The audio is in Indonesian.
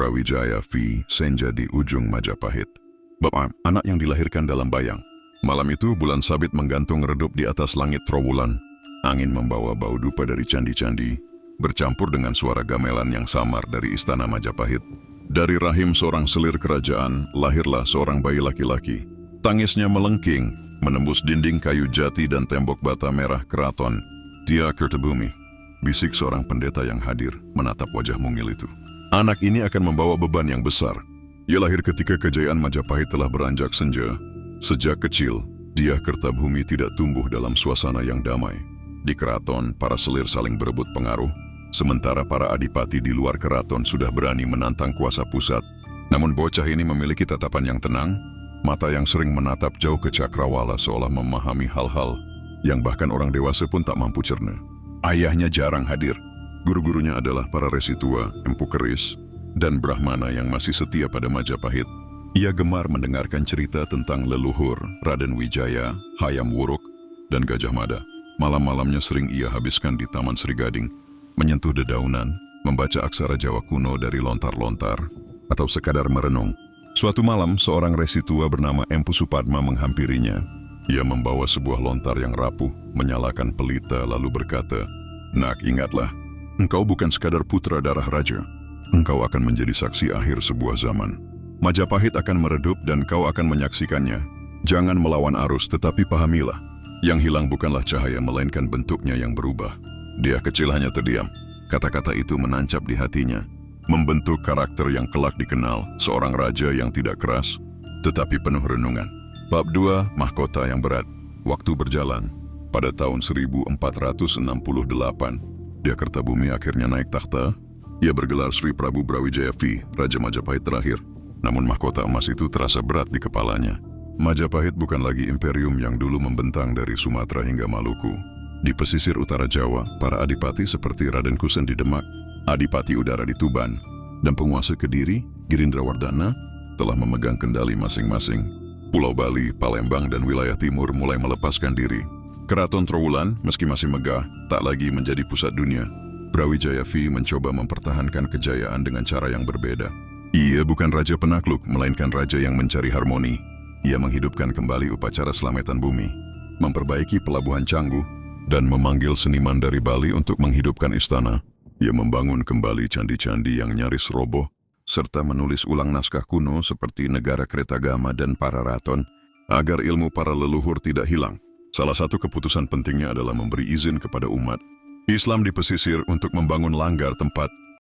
Brawijaya V. Senja di ujung Majapahit. Bapak, anak yang dilahirkan dalam bayang. Malam itu bulan sabit menggantung redup di atas langit Trowulan. Angin membawa bau dupa dari candi-candi, bercampur dengan suara gamelan yang samar dari istana Majapahit. Dari rahim seorang selir kerajaan, lahirlah seorang bayi laki-laki. Tangisnya melengking, menembus dinding kayu jati dan tembok bata merah keraton. Dia Kertabumi, bisik seorang pendeta yang hadir menatap wajah mungil itu. Anak ini akan membawa beban yang besar. Ia lahir ketika kejayaan Majapahit telah beranjak senja. Sejak kecil, dia Kertabumi tidak tumbuh dalam suasana yang damai. Di keraton, para selir saling berebut pengaruh, sementara para adipati di luar keraton sudah berani menantang kuasa pusat. Namun bocah ini memiliki tatapan yang tenang, mata yang sering menatap jauh ke cakrawala seolah memahami hal-hal yang bahkan orang dewasa pun tak mampu cerna. Ayahnya jarang hadir. Guru-gurunya adalah para resi tua, Empu Keris, dan Brahmana yang masih setia pada Majapahit. Ia gemar mendengarkan cerita tentang leluhur, Raden Wijaya, Hayam Wuruk, dan Gajah Mada. Malam-malamnya sering ia habiskan di Taman Sri Gading, menyentuh dedaunan, membaca aksara Jawa kuno dari lontar-lontar, atau sekadar merenung. Suatu malam, seorang resi tua bernama Empu Supadma menghampirinya. Ia membawa sebuah lontar yang rapuh, menyalakan pelita lalu berkata, "Nak, ingatlah, engkau bukan sekadar putra darah raja. Engkau akan menjadi saksi akhir sebuah zaman. Majapahit akan meredup dan kau akan menyaksikannya. Jangan melawan arus, tetapi pahamilah. Yang hilang bukanlah cahaya, melainkan bentuknya yang berubah." Dia kecil hanya terdiam. Kata-kata itu menancap di hatinya, membentuk karakter yang kelak dikenal, seorang raja yang tidak keras, tetapi penuh renungan. Bab 2, Mahkota yang Berat. Waktu berjalan. Pada tahun 1468, dia Kertabumi akhirnya naik takhta. Ia bergelar Sri Prabu Brawijaya V, Raja Majapahit terakhir. Namun mahkota emas itu terasa berat di kepalanya. Majapahit bukan lagi imperium yang dulu membentang dari Sumatera hingga Maluku. Di pesisir utara Jawa, para adipati seperti Raden Kusen di Demak, Adipati Udara di Tuban, dan penguasa Kediri, Girindrawardhana, telah memegang kendali masing-masing. Pulau Bali, Palembang, dan wilayah timur mulai melepaskan diri. Keraton Trowulan, meski masih megah, tak lagi menjadi pusat dunia. Brawijaya V mencoba mempertahankan kejayaan dengan cara yang berbeda. Ia bukan raja penakluk, melainkan raja yang mencari harmoni. Ia menghidupkan kembali upacara Slametan Bumi, memperbaiki pelabuhan Canggu, dan memanggil seniman dari Bali untuk menghidupkan istana. Ia membangun kembali candi-candi yang nyaris roboh, serta menulis ulang naskah kuno seperti Negara Kretagama dan Pararaton, agar ilmu para leluhur tidak hilang. Salah satu keputusan pentingnya adalah memberi izin kepada umat Islam di pesisir untuk membangun langgar tempat